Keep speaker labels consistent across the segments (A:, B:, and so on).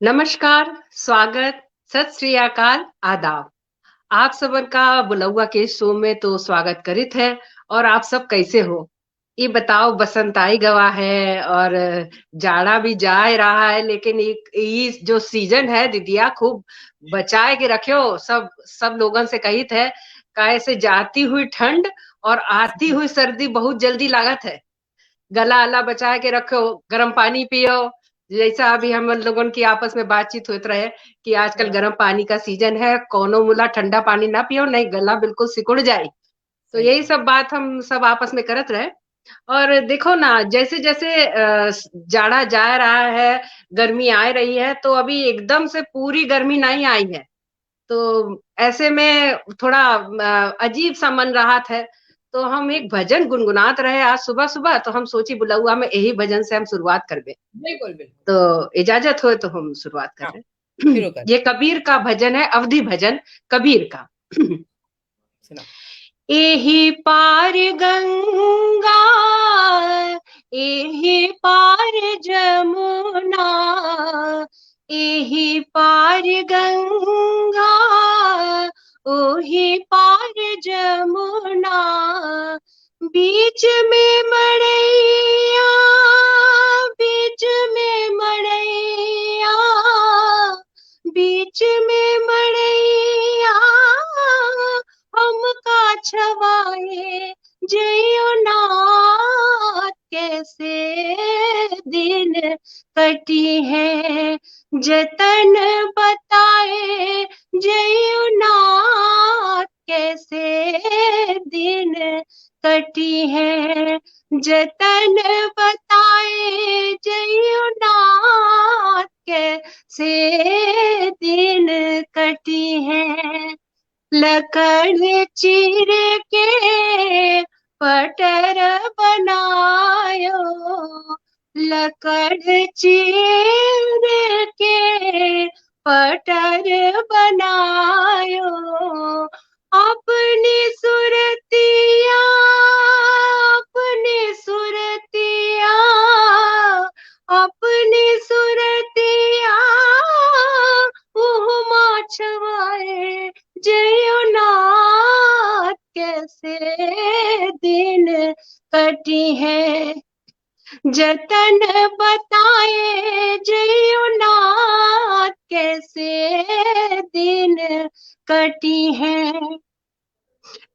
A: नमस्कार, स्वागत, सत श्री अकाल, आदाब। आप सबन का बुलौआ के शो में तो स्वागत करित है और आप सब कैसे हो? ये बताओ बसंत आई गवा है और जाड़ा भी जा ही रहा है लेकिन एक ये जो सीजन है दीदिया खूब बचाए के रखियो सब सब लोगन से कहित है काहे से जाती हुई ठंड और आती हुई सर्दी बहुत जल्दी लागत है। गला-अला बचा के रखो, गरम पानी पियो। जैसा अभी हम लोगन की आपस में बातचीत होत रहे कि आजकल
B: हाँ,
A: गरम पानी का सीजन है, कौनो मुला ठंडा पानी ना पियो, नहीं गला बिल्कुल सिकुड़ जाए। तो
B: सही
A: यही
B: कहा।
A: सब बात हम सब आपस में करत रहे और देखो ना जैसे-जैसे जाड़ा जा रहा है, गर्मी आ रही है, तो अभी एकदम से पूरी गर्मी नहीं आई है। तो ऐसे में थोड़ा अजीब-सा मन राहत है, तो हम एक भजन गुनगुनात रहे आज सुबह-सुबह, तो हम सोची बुलौआ में यही भजन से हम शुरुआत करबे।
B: बिल्कुल, बिल्कुल।
A: तो इजाज़त हो तो हम शुरुआत कर
B: हाँ,
A: रहे हैं।
B: शुरू कर,
A: ये कबीर का भजन है, अवधी भजन कबीर का।
B: सुनाओ।
A: एहि पार गंगा, एहि पार जमुना, एहि पार गंगा, ओहि पार जमुना, बीच में मड़ैया, बीच में मड़ैया, बीच में मड़ैया, हमका छवाए जइयो नाथ कैसे दिन कटी है जतन बताए जइयो नाथ कैसे दिन कटी है जतन बताए जइयो नाथ कैसे दिन कटी है लकड़ चीर के पटर बनायो लकड़ चीर के पटर बनायो अपनी सुरतिया अपनी सुरतिया अपनी सुरतिया उहुमा छवाए जयो नाथ कैसे दिन कटी है जतन बताए जयो नाथ कैसे दिन कटी है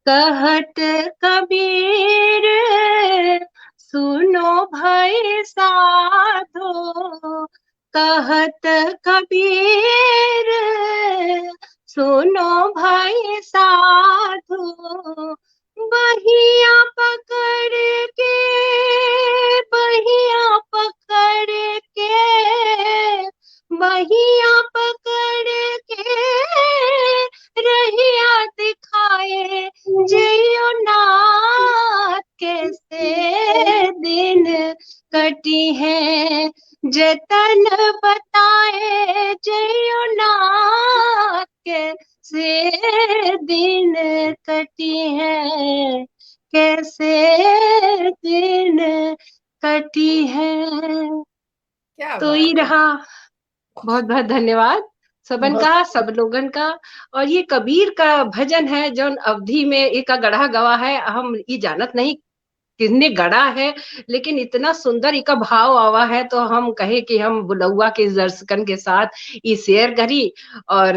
A: कहत कबीर सुनो भाई साधो कहत कबीर सुनो भाई साधो बहिया पकड़ के बहिया पकड़ के बहिया पकड़ के रहिया दिखाए जियो नाथ कैसे दिन कटी है जतन बताए जियो नाथ कैसे दिन कटी है कैसे दिन कटी है
B: क्या
A: तो ये
B: बात है!
A: रहा बहुत बहुत धन्यवाद सबन
B: बहुत
A: का सब लोगन का और ये कबीर का भजन है जो अवधि में एक गढ़ा गवा है हम ये जानत नहीं किसने गढ़ा है लेकिन इतना सुंदर इका भाव आवा है तो हम कहे कि हम बुलौआ के दर्शकन के साथ ये शेयर करी और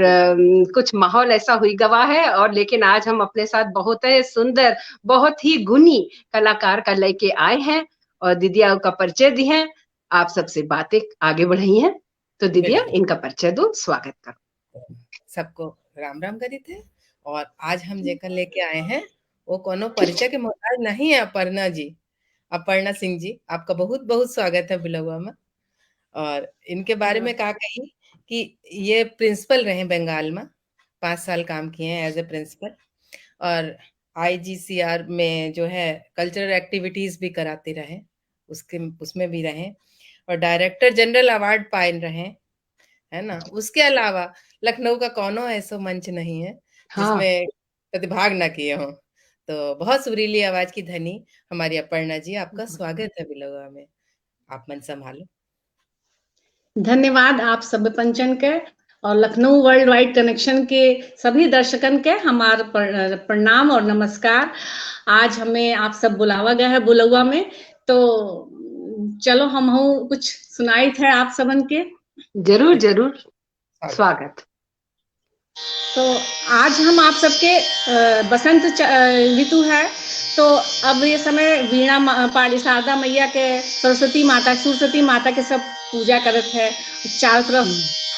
A: कुछ माहौल ऐसा हुई गवा है और लेकिन आज हम अपने साथ बहुत है सुंदर बहुत ही गुणी कलाकार का लेके आए हैं और दीदिया का परिचय दी है आप सबसे बातें आगे बढ़ी हैं तो दीदिया
B: बिल्कुल।
A: इनका परिचय दो स्वागत करो
B: सबको राम राम करी थे और आज हम जेकर लेके आए हैं वो कोनो परिचय के मोहताज नहीं है अपर्णा जी। अपर्णा सिंह जी, आपका बहुत बहुत स्वागत है बिलवा में। और इनके बारे में कहा कही कि ये प्रिंसिपल रहे बंगाल में, 5 साल काम किए हैं एज ए प्रिंसिपल। और आईजीसीआर में जो है कल्चरल एक्टिविटीज भी कराते रहे, उसके उसमें भी रहे और डायरेक्टर जनरल अवार्ड पाए रहे, है ना। उसके अलावा लखनऊ का कौनो ऐसा मंच नहीं है
A: हाँ
B: जिसमें प्रतिभाग ना किए हों। तो बहुत सुरीली आवाज की धनी हमारी अपर्णा जी, आपका स्वागत है बिलवा में। आप मन संभालो।
C: धन्यवाद आप सब पंचन के और लखनऊ वर्ल्ड वाइड कनेक्शन के सभी दर्शकन के हमार प्रणाम और नमस्कार। आज हमें आप सब बुलावा गया है बुलौआ में, तो चलो हम कुछ सुनाई थे आप सबन के।
A: जरूर जरूर, स्वागत।
C: तो आज हम आप सबके बसंत ऋतु है, तो अब ये समय वीणा पाड़ी शारदा मैया के सरस्वती माता के सब पूजा करत है। चारों तरफ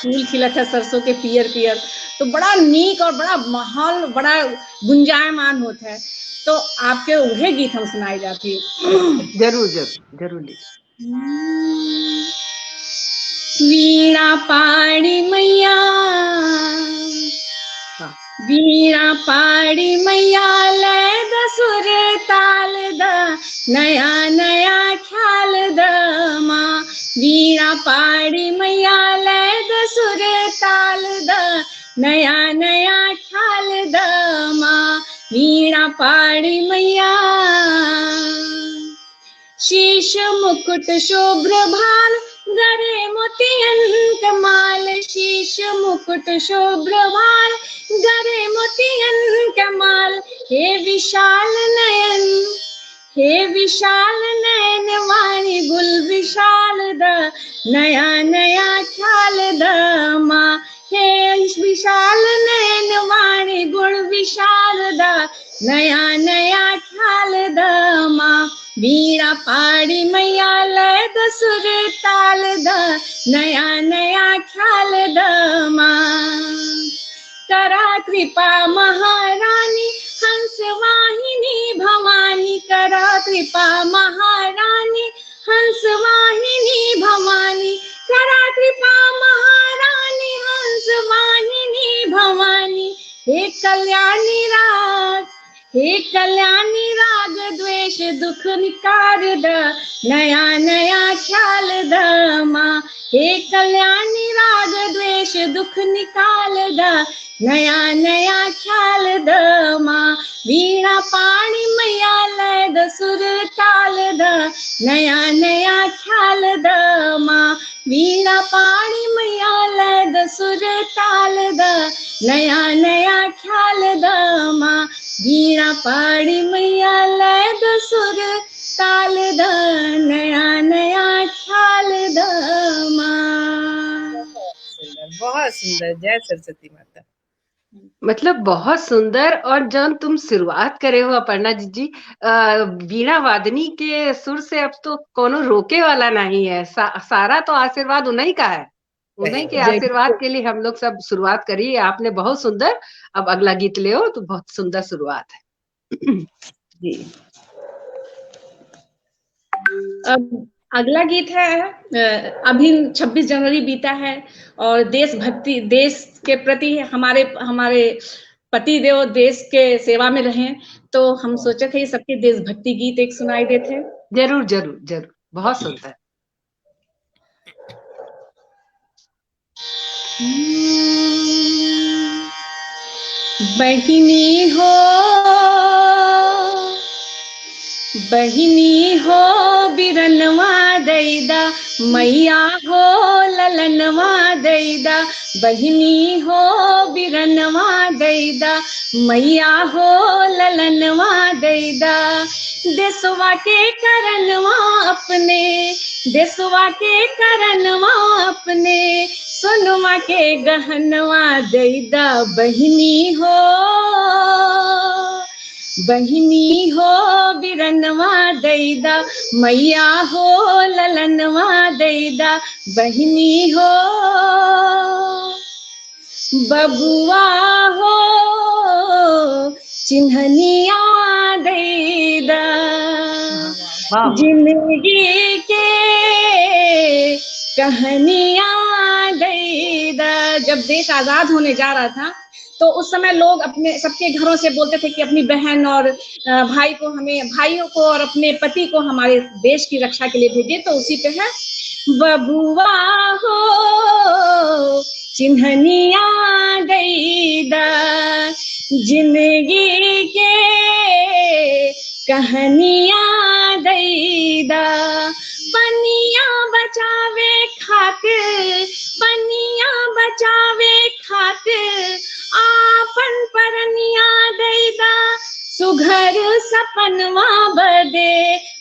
C: फूल खिलत है सरसों के पियर पियर, तो बड़ा नीक और बड़ा माहौल बड़ा गुंजायमान होता है। तो आपके उहे गीत हम सुनाई जाती।
A: जरूर जरूर जरूर।
C: वीणा पाड़ी मैया, वीणा पाड़ी मैया ले दसुर ताल द नया नया ख्याल द माँ। वीणा पाड़ी मैया ले दसुर ताल द नया नया ख्याल द माँ। वीणा पाड़ी मैया शीश मुकुट शुभ्र भाल गरे मोतियन कमाल। शीश मुकुट शुभ्र भाल गरे मोतियन कमाल। हे विशाल नयन, हे विशाल नयन वाणी गुल विशाल द नया नया ख्याल द माँ। हे विशाल नयन वाणी गुण विशाल द नया नया ख्याल द माँ। वीणा पाड़ी मैया ले दसुर ताल द नया नया ख्याल द माँ। करा कृपा महारानी हंस वाहिनी भवानी। करा कृपा महारानी हंस वाहिनी भवानी। करा कृपा महारानी हंस वाहिनी भवानी। हे कल्याणी राग, हे कल्याणी राग द्वेष दुख निकार द नया नया ख्याल द माँ। हे कल्याणी राग द्वेष दुख निकाल द नया नया ख्याल द माँ। वीणा पाणी मैया ले दसुर ताल द नया नया ख्याल द माँ। वीणा पाणी मैया ले दसुर ताल द नया नया ख्याल द माँ। वीणा पाड़ी मैया ले दसुर ताल द नया नया ख्याल द माँ।
B: बहुत सुंदर। जय सरस्वती माता।
A: मतलब बहुत सुंदर। और जब तुम शुरुआत करे हो अपर्णा जी, वीणा वादनी के सुर से अब तो कोनो रोके वाला नहीं है। सारा तो आशीर्वाद उन्हीं का है। उन्हीं के आशीर्वाद के लिए हम लोग सब शुरुआत करी। आपने बहुत सुंदर। अब अगला गीत ले हो तो बहुत सुंदर शुरुआत है
C: जी। अब अगला गीत है, अभी 26 जनवरी बीता है और देशभक्ति, देश के प्रति हमारे पति देव देश के सेवा में रहें, तो हम सोचे थे सबके देशभक्ति गीत एक सुनाई देते।
A: जरूर जरूर जरूर, बहुत सुंदर।
C: बहिनी हो, बहिनी हो बिरनवा दैदा, मैया हो ललनवा दैदा। बहिनी हो बिरनवा दैदा, मैया हो ललनवा दैदा। देशवा के करनवा अपने, देशवा के करनवा अपने, सोनवा के गहनवा दैदा। बहिनी हो, बहिनी हो बिरनवा दैदा, मैया हो ललनवा दैदा। बहिनी हो, बबुआ हो चिन्हनिया दैदा। जिंदगी के कहानियां दैदा। जब देश आजाद होने जा रहा था तो उस समय लोग अपने सबके घरों से बोलते थे कि अपनी बहन और भाई को, हमें भाइयों को और अपने पति को हमारे देश की रक्षा के लिए भेजे। तो उसी पे है, बबुआ हो चिन्हनिया दैदा, जिंदगी के कहानियां दैदा। पनिया बचावे खातिर बचावे खातिर आपन परनिया दैदा, सुघर सपनवा बदे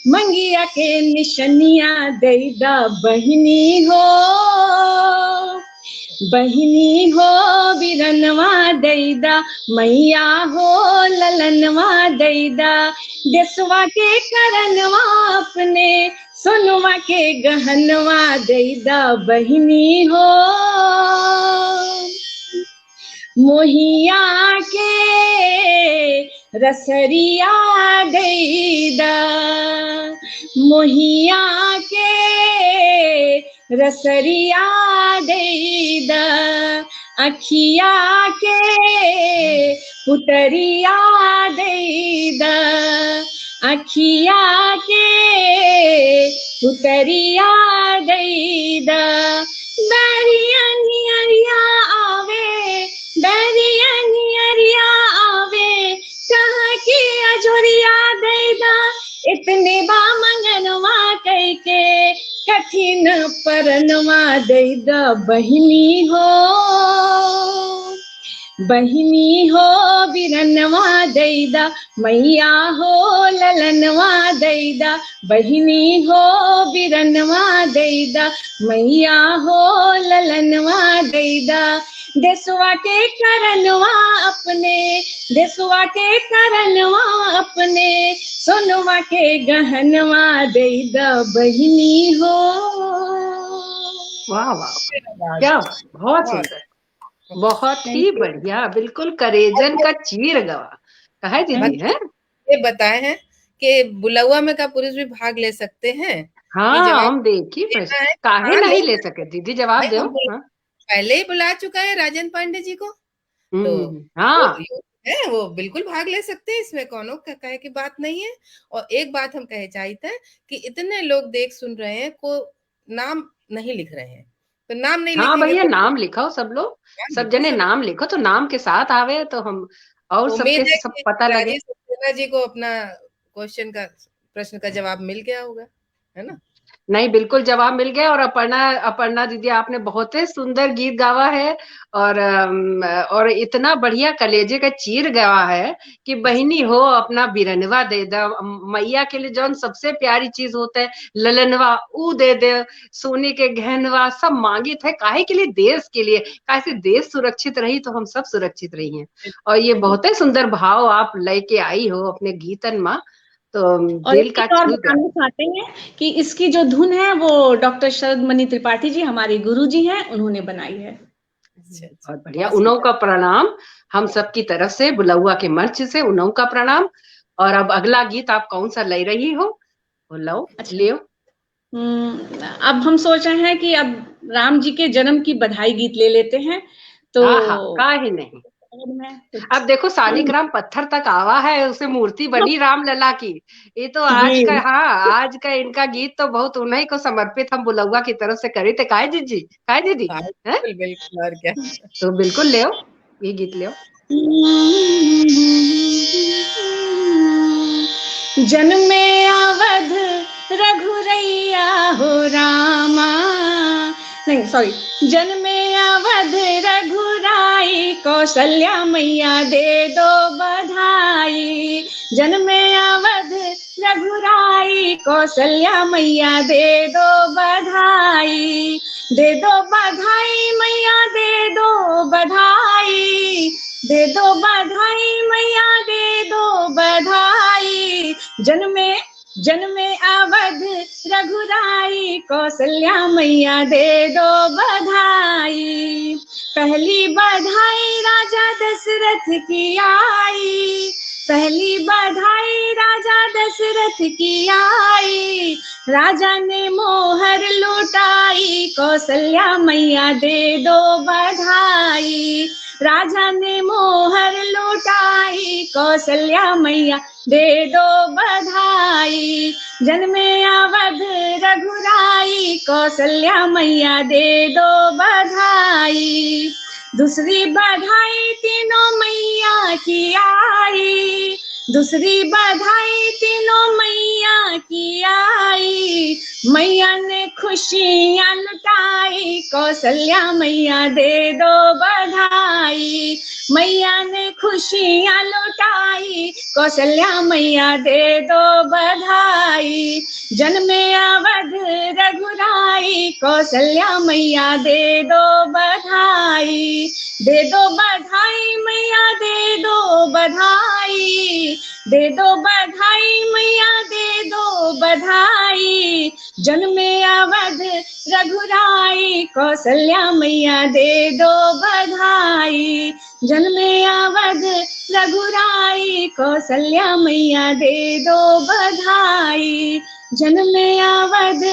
C: मंगिया के निशनिया दैदा। बहिनी हो बिरनवा दैदा, मैया हो ललनवा दैदा। देसवा के करनवा अपने, सोनवा के गहनवा दैदा। बहिनी हो मोहिया के रसरिया दैदा, मोहिया के रसरिया दैदा। अखिया के पुतरिया दैदा, अखिया के पुतरिया दैदा। बैरिया नियरिया आवे, बैरिया नियरिया आवे, कहाँ की अजोरिया दैदा। इतने बा मंगनवा कैके, कठिन परनवा दैदा। बहिनी हो बिरनवा दैदा, मैया हो ललनवा दैदा। बहिनी हो बिरनवा दैदा, मैया हो ललनवा दैदा। देसवा के करनवा अपने, देसवा के करनवा अपने, सोनवा के गहनवा दैदा। बहिनी हो।
A: वाह वाह, क्या बहुत सुंदर, बहुत ही बढ़िया, बिल्कुल करेजन का चीर गवा कहे दीदी है।
B: ये बताए हैं कि बुलौआ में का पुरुष भी भाग ले सकते हैं?
A: हाँ, हम देखिए काहे नहीं ले सके दीदी, जवाब दो।
B: पहले ही बुला चुका है राजन पांडे जी को, तो
A: हाँ
B: वो बिल्कुल भाग ले सकते हैं, इसमें कोनो कहे की बात नहीं है। और एक बात हम कहे चाहते हैं कि इतने लोग देख सुन रहे हैं को नाम नहीं लिख रहे हैं, तो नाम नहीं
A: हाँ
B: लिखेंगे
A: भैया,
B: तो
A: नाम लिखो, सब लोग सब जने नाम लिखो, तो नाम के साथ आवे तो हम और सबके सब पता लगे।
B: सक्सेना जी को अपना क्वेश्चन का, प्रश्न का जवाब मिल गया होगा, है ना?
A: नहीं, बिल्कुल जवाब मिल गया। और अपर्णा दीदी, आपने बहुत ही सुंदर गीत गावा है, और इतना बढ़िया कलेजे का चीर गावा है कि बहिनी हो अपना बिरनवा दे दे, मैया के लिए जौन सबसे प्यारी चीज होता है ललनवा, ऊ दे दे, सोने के गहनवा सब मांगी थे, काहे के लिए? देश के लिए, काहे देश सुरक्षित रही तो हम सब सुरक्षित रही हैं। और ये बहुत ही सुंदर भाव आप लेके आई हो अपने गीतन में, तो दिल का
C: और बताना चाहते हैं कि इसकी जो धुन है वो डॉक्टर शरद मणि त्रिपाठी जी, हमारे गुरु जी हैं, उन्होंने बनाई है।
A: बहुत बढ़िया, उन्हों का प्रणाम हम सब की तरफ से, बुलौआ के मंच से उन्हों का प्रणाम। और अब अगला गीत आप कौन सा ले रही हो, लो लियो।
C: अब हम सोच रहे हैं कि अब राम जी के जन्म की बधाई गीत ले लेते हैं, तो
A: काहे नहीं। अब देखो शालिग्राम पत्थर तक आवा है, उसे मूर्ति बनी राम लला की। ये तो आज का, हाँ आज का इनका गीत तो बहुत उन्हीं को समर्पित हम बुलौआ की तरफ से करे थे। काय दीदी, काय दीदी,
B: बिल्कुल, और क्या।
A: तो बिल्कुल ले ये गीत ले।
C: जन्मे अवध रघुरैया हो रामा, नहीं सॉरी, जन्मे अवध रघुराई, कौशल्या मैया दे दो बधाई। जन्मे अवध रघुराई, कौशल्या मैया दे दो बधाई। दे दो बधाई मैया, दे दो बधाई, दे दो बधाई मैया, दे दो बधाई। जन्मे अवध रघुराई, कौशल्या मैया दे दो बधाई। पहली बधाई राजा दशरथ की आई, पहली बधाई राजा दशरथ की आई। राजा ने मोहर लुटाई, कौशल्या मैया दे दो बधाई। राजा ने मोहर लुटाई, कौशल्या मैया दे दो बधाई। जन्मे अवध रघुराई, कौशल्या मैया दे दो बधाई। दूसरी बधाई तीनों मैया की आई, दूसरी बधाई तीनों मैया की आई। मैया ने खुशियां लुटाई, कौशल्या मैया दे दो बधाई, मैया ने खुशियां लुटाई, कौशल्या मैया दे दो बधाई, जन्मे अवध रघुराई, कौशल्या मैया दे दो बधाई, दे दो बधाई मैया दे दो बधाई, दे दो बधाई मैया दे दो बधाई, जन्मे अवध रघुराई, कौशल्या मैया दे दो बधाई, जन्मे अवध रघुराई, कौशल्या मैया दे दो बधाई, जन्मे अवध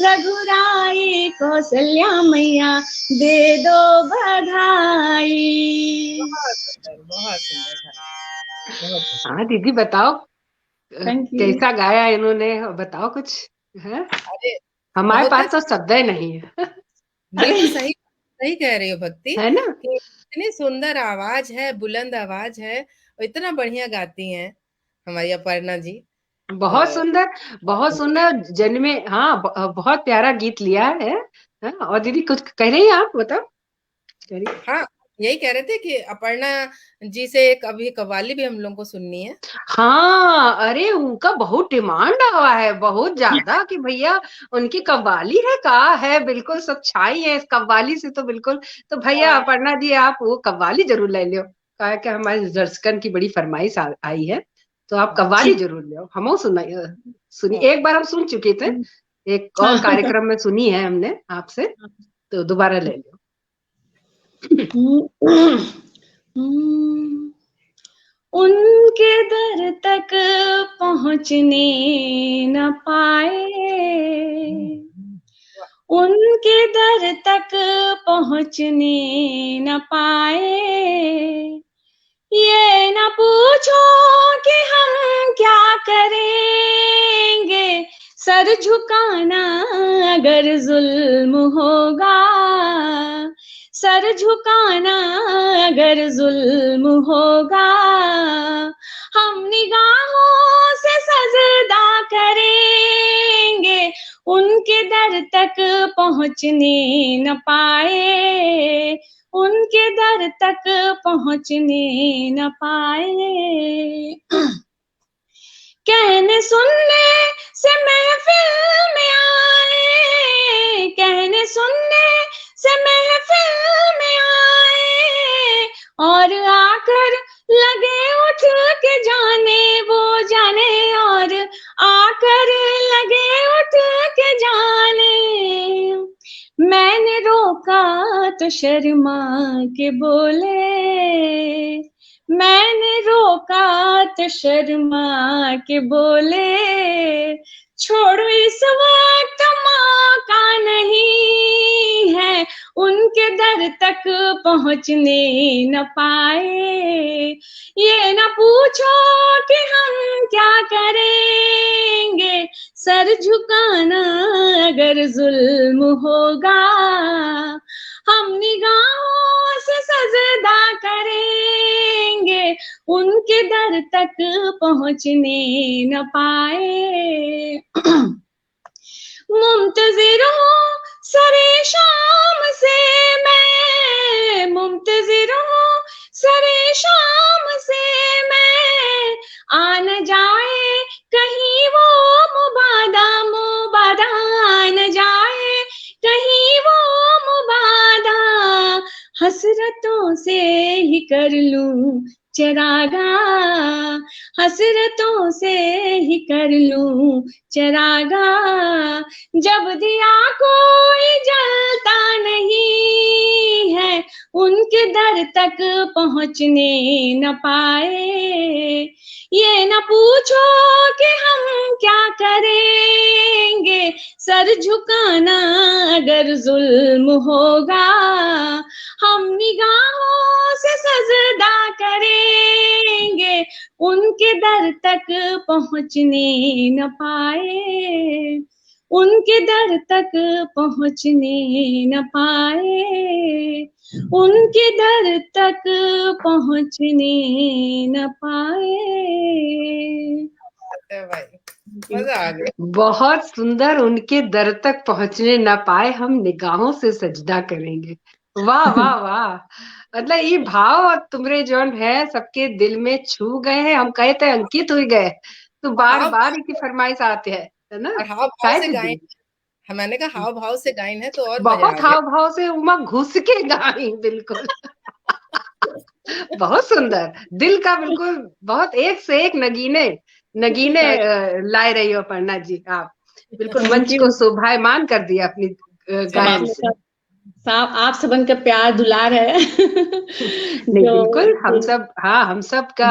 C: रघुराई, कौशल्या मैया दे दो बधाई।
B: बहुत सुंदर, बहुत सुंदर था, बहुत सुंदर।
A: हाँ दीदी बताओ
C: थैंक यू।
A: कैसा गाया इन्होंने, बताओ कुछ है।
B: अरे
A: हमारे
B: बहुत
A: पास तो शब्द ही नहीं है।
B: बिल्कुल सही सही कह रही हो भक्ति
A: है ना।
B: कि इतनी सुंदर आवाज है, बुलंद आवाज है और इतना बढ़िया गाती हैं हमारी अपर्णा जी।
A: बहुत सुंदर, बहुत सुंदर जन्मे। हाँ बहुत प्यारा गीत लिया है। हाँ, और दीदी कुछ कह रही हैं आप, बताओ कह
B: हाँ यही कह रहे थे कि अपर्णा जी से एक अभी कव्वाली भी हम लोग को सुननी है।
A: हाँ अरे उनका बहुत डिमांड हुआ है, बहुत ज्यादा, कि भैया उनकी कव्वाली है का है, बिल्कुल सब छाई है इस कव्वाली से तो बिल्कुल। तो भैया अपर्णा जी आप वो कव्वाली जरूर ले लो, कहा कि हमारे दर्शकन की बड़ी फरमाइश आई है, तो आप कव्वाली जरूर लो। हम सुनाइए, सुनी एक बार हम सुन चुके थे, एक और कार्यक्रम में सुनी है हमने आपसे, तो दोबारा ले लो।
C: उनके दर तक पहुंचने न पाए, उनके दर तक पहुंचने न पाए, ये न पूछो कि हम क्या करेंगे, सर झुकाना अगर जुल्म होगा, सर झुकाना अगर जुल्म होगा, हम निगाहों से सजदा करेंगे, उनके दर तक पहुंचने न पाए, उनके दर तक पहुंचने न पाए। कहने सुनने से महफिल में आए, कहने सुनने से महफिल में आए, और आकर लगे उठ के जाने वो जाने, और आकर लगे उठ के जाने, मैंने रोका तो शर्मा के बोले, मैंने रोका तो शर्मा के बोले, छोड़ो इस वक्त मौका नहीं है, उनके दर तक पहुंचने न पाए, ये न पूछो कि हम क्या करेंगे, सर झुकाना अगर जुल्म होगा, हम निगाहों से सजदा करेंगे, उनके दर तक पहुंचने न पाए। मुंतजिर हूँ सरे शाम से मैं, मुंतजिर हूँ सरे शाम से मैं, आ न जाए कहीं वो मुबादा, मुबादा आ न जाए कहीं वो मुबादा, हसरतों से ही कर लूं चरागा, हसरतों से ही कर लूं चरागा, जब दिया कोई जलता नहीं है, उनके दर तक पहुंचने न पाए, ये न पूछो कि हम क्या करेंगे, सर झुकाना अगर जुल्म होगा, हम निगाहों से सजदा करेंगे, उनके दर तक पहुंचने न पाए, उनके दर तक पहुंचने न पाए, उनके दर तक पहुंचने न पाए।
B: भाई मजा आ गया।
A: बहुत सुंदर, उनके दर तक पहुंचने ना पाए हम निगाहों से सजदा करेंगे। वाह वाह वाह। मतलब ये भाव तुमरे जौन है सबके दिल में छू गए हैं, हम कहे थे अंकित हो गए, तो बार
B: हाव
A: बार इनकी फरमाइश आते है ना।
B: और हाव भाव
A: काय
B: से गायन,
A: दीदी,
B: मैंने कहा हाव भाव से गायन है तो और मजा
A: बहुत
B: आ गया।
A: हाव भाव से उमा घुस के गाई, बिल्कुल। बहुत सुंदर, दिल का बिल्कुल, बहुत एक से एक नगीने नगीने लाए रही हो अपर्णा जी आप। बिल्कुल
C: थैंक
A: मंच
C: यू।
A: को शोभायमान कर दिया अपनी गायन से।
C: साहब आप सबन का प्यार दुलार है
A: नहीं
C: जो
A: बिल्कुल, हम सब, हाँ हम सब का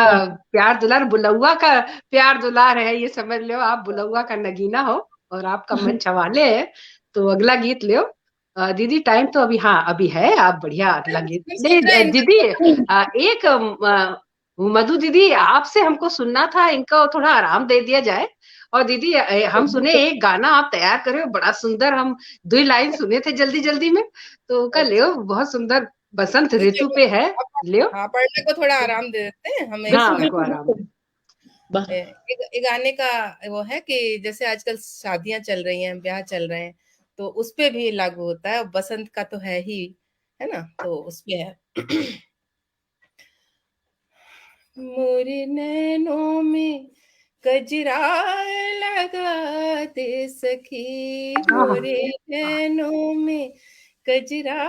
A: प्यार दुलार, बुलौआ का प्यार दुलार है, ये समझ लो। आप बुलौआ का नगीना हो और आपका मंच हवाले है। तो अगला गीत लो। दीदी टाइम तो अभी, हाँ अभी है, आप बढ़िया अगला गीत।
B: फिर सोच
A: नहीं
B: रहे हैं
A: दीदी,
C: नहीं,
A: एक मधु दीदी आपसे हमको सुनना था, इनका थोड़ा आराम दे दिया जाए। और दीदी हम सुने एक गाना आप तैयार करे हो बड़ा सुंदर, हम 2 लाइन सुने थे जल्दी जल्दी में, तो का ले बहुत सुंदर, बसंत ऋतु पे है, ले।
B: हाँ, पढ़ने को थोड़ा आराम दे देते हैं हम, एक
A: हाँ
C: बिल्कुल
B: गाने
A: उनको
C: बिल्कुल
A: आराम
C: बिल्कुल।
A: दे।
B: एक गाने का वो है कि जैसे आजकल शादियां चल रही हैं, ब्याह चल रहे हैं, तो उस पे भी लागू होता है। बसंत का तो है ही, है ना, तो उस पे है। मोरे नैनों में कजरा लगा दे सखी, मोरे नैनों में कजरा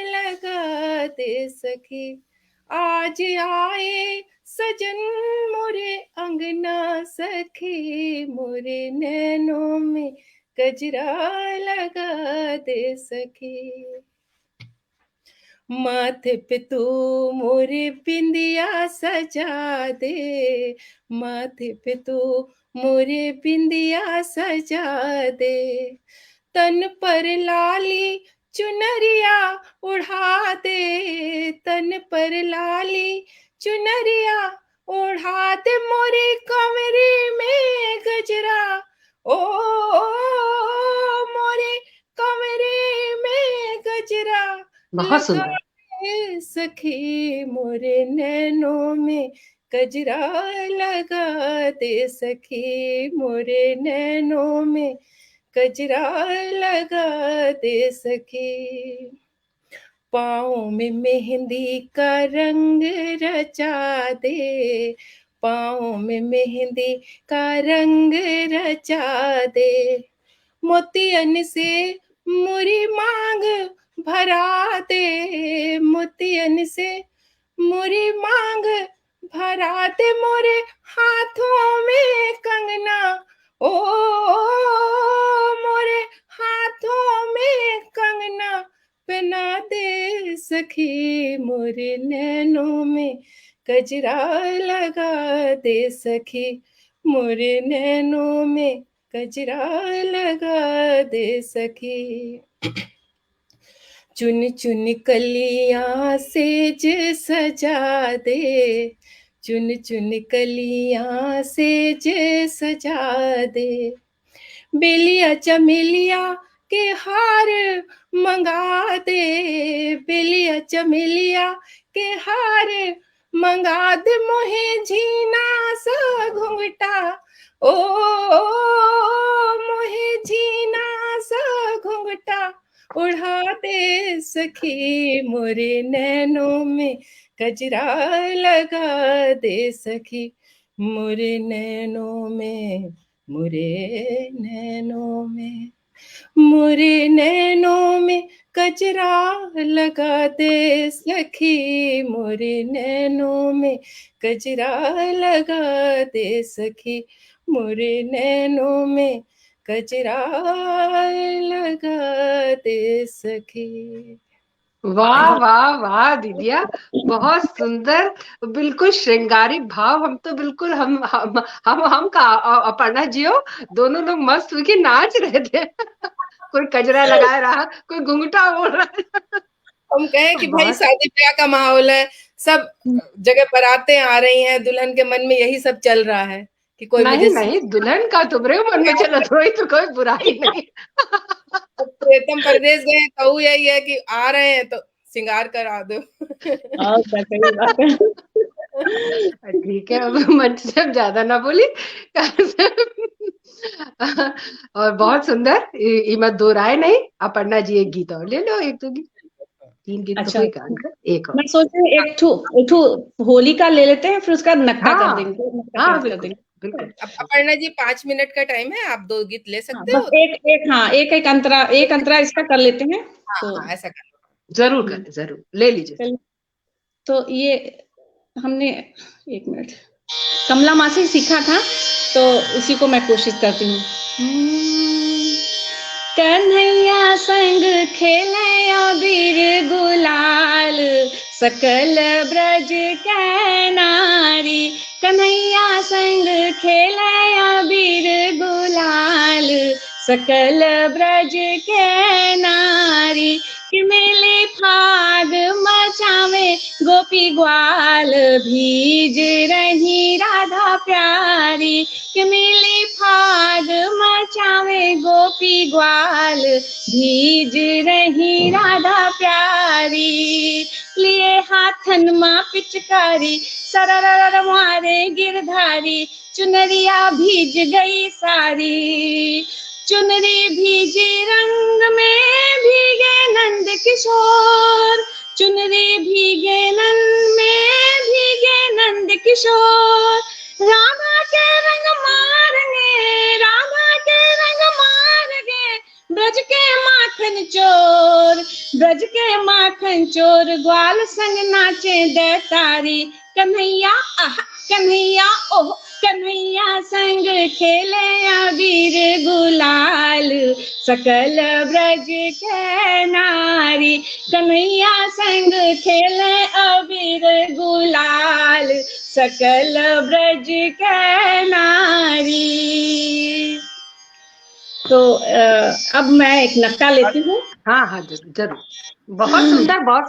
B: लगा दे सखी, आज आए सजन मोरे अंगना सखी, मोरे नैनों में कजरा लगा दे सखी, माथे पे तू मोरे बिंदिया सजा दे, माथे पे तू मोरे बिंदिया सजा दे, तन पर लाली चुनरिया उड़ा दे, तन पर लाली चुनरिया उड़ा दे, मोरे कमरे में गजरा, ओ मोरे कमरे में गजरा
A: बहुत
B: लगा
A: सुंदर।
B: दे सखी, मोरे नैनों में गजरा लगा दे सखी, मोरे नैनों में गजरा लगा दे सखी, पाँव में मेहंदी का रंग रचा दे, पाँव में मेहंदी का रंग रचा दे, मोतियन से मुरी मांग भरा दे, मोतियन से मुरी मांग भरा दे, मोरे हाथों में कंगना, ओ मोरे हाथों में कंगना पहना दे सखी, मोरे नैनों में गजरा लगा दे सखी, मोरे नैनों में गजरा लगा दे सखी, चुन चुन कलियां सेज सजा दे, चुन चुन कलियां सेज सजा दे, बेलिया चमेलिया के हार मंगा दे, बेलिया चमेलिया के हार मंगा दे, मोहे झीना सा घुंघटा, ओ मोहे झीना सा घुंघटा उड़ा दे सखी, मोरे नैनों में गजरा लगा दे सखी, मोरे नैनों में, मोरे नैनों में, मोरे नैनों में गजरा लगा दे सखी, मोरे नैनों में गजरा लगा दे सखी, मोरे नैनों में गजरा लगा दे सखी।
A: वाह वाह वाह दीदिया, बहुत सुंदर, बिल्कुल श्रृंगारिक भाव। हम तो बिल्कुल, हम का अपर्णा जी हो, दोनों लोग मस्त होके नाच रहे थे। कोई कजरा लगाए रहा, कोई घुंघटा ओढ़ रहा है।
B: हम कहें कि भाई
A: बहुत।
B: शादी ब्याह का माहौल है, सब जगह बारातें आ रही हैं, दुल्हन के मन में यही सब चल रहा है कि कोई
A: नहीं
B: मुझे
A: नहीं, दुल्हन का तुम्हारे मन में चला, थोड़ी तो कोई बुराई नहीं।
B: प्रीतम परदेश गए तो यही है कि आ रहे हैं तो श्रृंगार करा दो।
C: और क्या, सही बात है।
A: ठीक है, अब मंच से अब ज्यादा ना बोली। और बहुत सुंदर, मत दो राय नहीं। अपर्णा जी एक गीत और ले लो, एक दो गीत, 3 गीत तो
C: अच्छा,
A: हुए का, एक और।
C: मैं सोच रही हूँ एक ठू होली का ले लेते हैं, फिर उसका नकटा कर
A: हाँ
C: देंगे, नकटा
A: हाँ,
C: पेश कर
A: बिल्कुल
C: देंगे।
A: बिल्कुल।
B: अपर्णा जी 5 मिनट का टाइम है, आप 2 गीत ले
C: हाँ,
B: सकते
C: बस
B: हो।
C: एक एक अंतरा इसका कर लेते हैं।
B: हाँ
C: तो
B: हाँ, ऐसा कर लो।
A: जरूर
C: हम्म,
A: करें, जरूर ले लीजिए।
C: चलिए। तो ये हमने, एक मिनट, कमला माँ से सीखा था, तो उसी को मैं कोशिश करती हूँ। कन्हैया संग खेले अबीर गुलाल, सकल ब्रज के नारी। कन्हैया संग खेले अबीर गुलाल, सकल ब्रज के नारी। कि मिली फाग मचावे गोपी ग्वाल, भीज रही राधा प्यारी। कि मिली फाग मचावे गोपी ग्वाल, भीज रही राधा प्यारी। लिए हाथन माँ पिचकारी, सरर मारे गिरधारी। चुनरिया भीज गई सारी, चुनरी भीजी रंग में भीगे नंद किशोर। चुनरी भीगे नंद में भीगे नंद किशोर। राधा के रंग मारने, राधा के रंग मारने, ब्रज के माखन चोर। ब्रज के माखन चोर, ग्वाल संग नाचे दैतारी। कन्हैया आह कन्हैया ओह, कन्हैया संग खेले अबीर गुलाल, सकल ब्रज के नारी। कन्हैया संग खेले अबीर गुलाल, सकल ब्रज के नारी। तो अब मैं एक नक्का लेती हूँ।
A: हाँ हाँ, जरूर जरूर। बहुत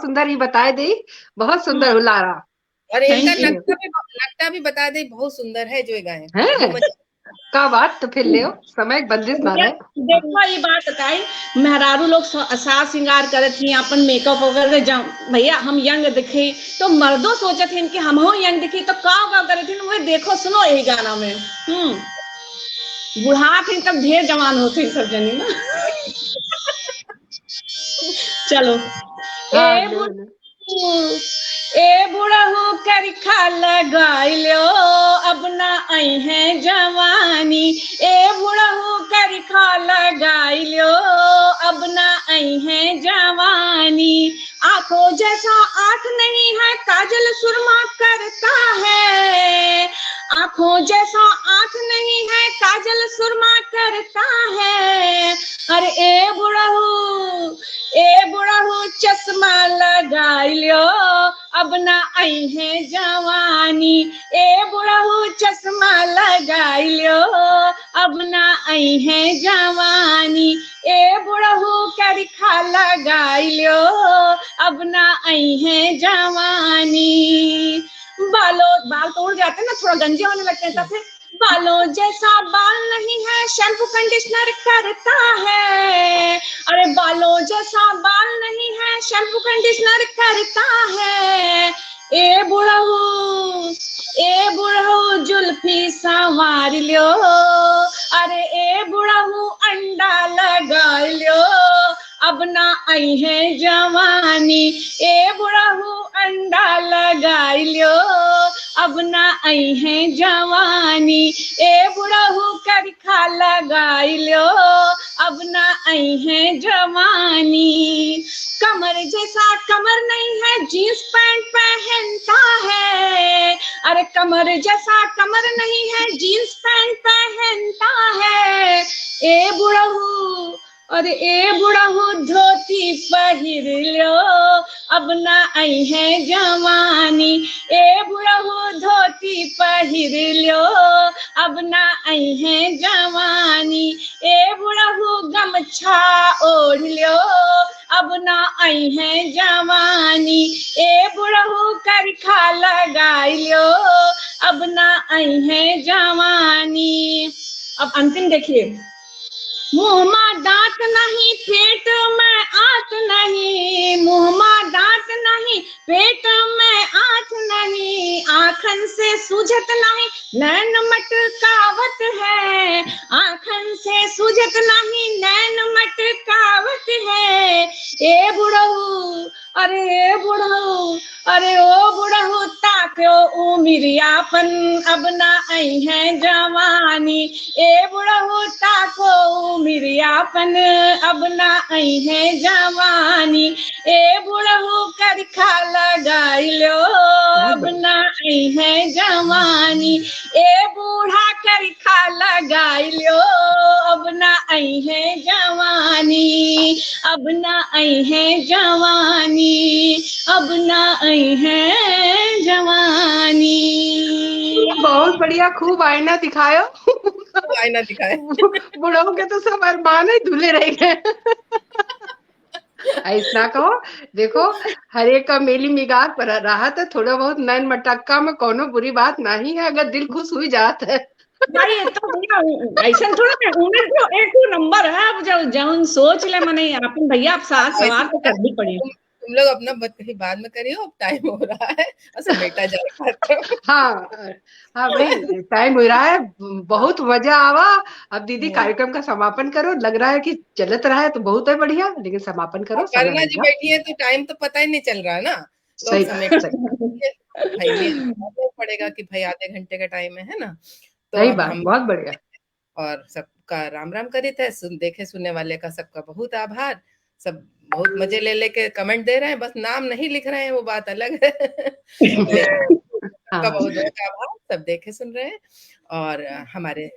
A: सुंदर ही बताए दी, बहुत सुंदर हुलारा।
B: और इनका
C: थैंक यू।
B: नक्शा भी बता दे, बहुत सुंदर है जो गाए,
A: है
B: जो मजा।
A: का बात, तो फिर ले समय बंदिश ना
C: भैया
A: रहे।
C: देखो, ये बात बताई, मेहरारू लोग साज श्रृंगार करत थी, अपन मेकअप वगैरह, भैया हम यंग दिखे, तो मर्दों सोचत थे कि हम हो यंग दिखी, तो का करे थे, वही देखो सुनो यही गाना में। बुढ़ा थे तब ढेर जवान होते सब जनी ना। चलो।
A: हाँ,
C: ए
A: ले
C: बुढ़
A: ले।
C: ए बुढ़हू कर खा लगाई लो, अब ना आई है जवानी। ए बुढ़हू कर खा लगाई लो, अब ना आई है जवानी। आंखों जैसा आंख नहीं है, काजल सुरमा करता है। आंखों जैसा आंख नहीं है, काजल सुरमा करता है। अरे ए बुढ़हू चश्मा लगाई लो, अब ना आई है जवानी। ए बुढ़हू चश्मा लगाई लो, अब ना आई है जवानी। ए बुढ़हू करखा लगाई लो, अब ना आई है जवानी। बाल तो उड़ जाते हैं ना, थोड़ा गंजे होने लगते हैं, तब बालों जैसा बाल नहीं है, शैम्पू कंडीशनर करता है। अरे बालों जैसा बाल नहीं है, शैम्पू कंडीशनर करता है। ए बुढ़हू जुल्फी संवार लो, अरे ए बुढ़हू अंडा लगा लो, अब ना आई है जवानी। ए बुढ़हू अंडा लगा लो, अब ना आई है जवानी। ए बुढ़हू करखा लगाई लो, अब ना आई है जवानी। कमर जैसा कमर नहीं है, जींस पैंट पहनता है। अरे कमर जैसा कमर नहीं है, जींस पैंट पहनता है। ए बुढ़हू, अरे ए बुढ़हू धोती पहिर लो, अब ना आई है जवानी। ए बुढ़हू धोती पहिर लो, अब ना आई है जवानी। ए बुढ़हू गमछा ओढ़ लो, अब ना आई है जवानी। ए बुढ़हू करखा लगाई लो, अब ना आई है जवानी। अब अंतिम देखिए। मुँह में दांत नहीं, पेट में आंत नहीं। मुँह में दांत नहीं, पेट में आंत नहीं। आँखन से सूझत नहीं, नैन मटकावत है। बुढ़ऊ, अरे बुढ़ऊ, अरे ओ बुढ़ऊ ताक्यो उमिरियापन, अब ना आई है जवानी। ए बुढ़ऊ ताको उमिरियापन, अब ना आई है जवानी। ए बुढ़ऊ करखा लगाई लो, अब ना आई है जवानी। ए बूढ़ा करखा लगाई लो, अब ना आई है जवानी, अब ना आई है जवानी, अब ना आई है जवानी।
A: बहुत बढ़िया, खूब आईना दिखायो।
B: आईना दिखाए।
A: बुढ़ाओ के तो सब अरमान ही धुले रह गए। ऐसा कहो, देखो हर एक का मेली मिगार पर रहा था, थोड़ा बहुत नैन मटक्का में कोनो बुरी बात नहीं है, अगर दिल खुश हुई जात है।
C: भाई ये तो भैया ऐसा थोड़ा है, उन्हें तो एक नंबर है। अब जब जब सोच ले मने अपन भैया आप साथ सवार तो करनी पड़ी।
B: तुम लोग अपना बात कहीं बाद में करियो, अब टाइम हो रहा है और समेटा जाएगा।
A: हाँ हाँ भाई, टाइम हो रहा है, बहुत मजा आवा। अब दीदी कार्यक्रम का समापन करो, लग रहा है कि चलत रहा है तो बहुत है बढ़िया, लेकिन समापन करो, समय
B: अपर्णा
A: हो
B: जी
A: गया।
B: बैठी है तो टाइम तो पता ही नहीं चल रहा है ना, तो
A: सही
B: समेट भाई भी पड़ेगा कि भाई आधे घंटे का टाइम है ना, तो
A: सही
B: अब
A: बात,
B: हम
A: बहुत बढ़िया।
B: और सबका राम राम करित है। देखे सुनने वाले का सबका बहुत आभार। सब बहुत मजे ले लेके कमेंट दे रहे हैं, बस नाम नहीं लिख रहे हैं, वो बात अलग है। सबका बहुत बहुत आभार, सब देखे सुन रहे हैं। और हमारे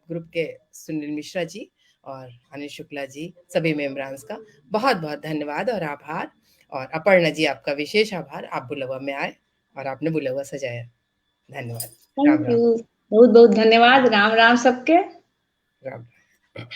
B: ग्रुप के सुनील मिश्रा जी और अनिल शुक्ला जी, सभी मेंबरान्स का बहुत बहुत धन्यवाद और आभार। और अपर्णा जी आपका विशेष आभार, आप बुलवा में आए और आपने बुलवा सजाया। धन्यवाद। राम
C: थैंक
B: राम।
C: यू, बहुत बहुत धन्यवाद। राम राम सबके।
B: राम राम।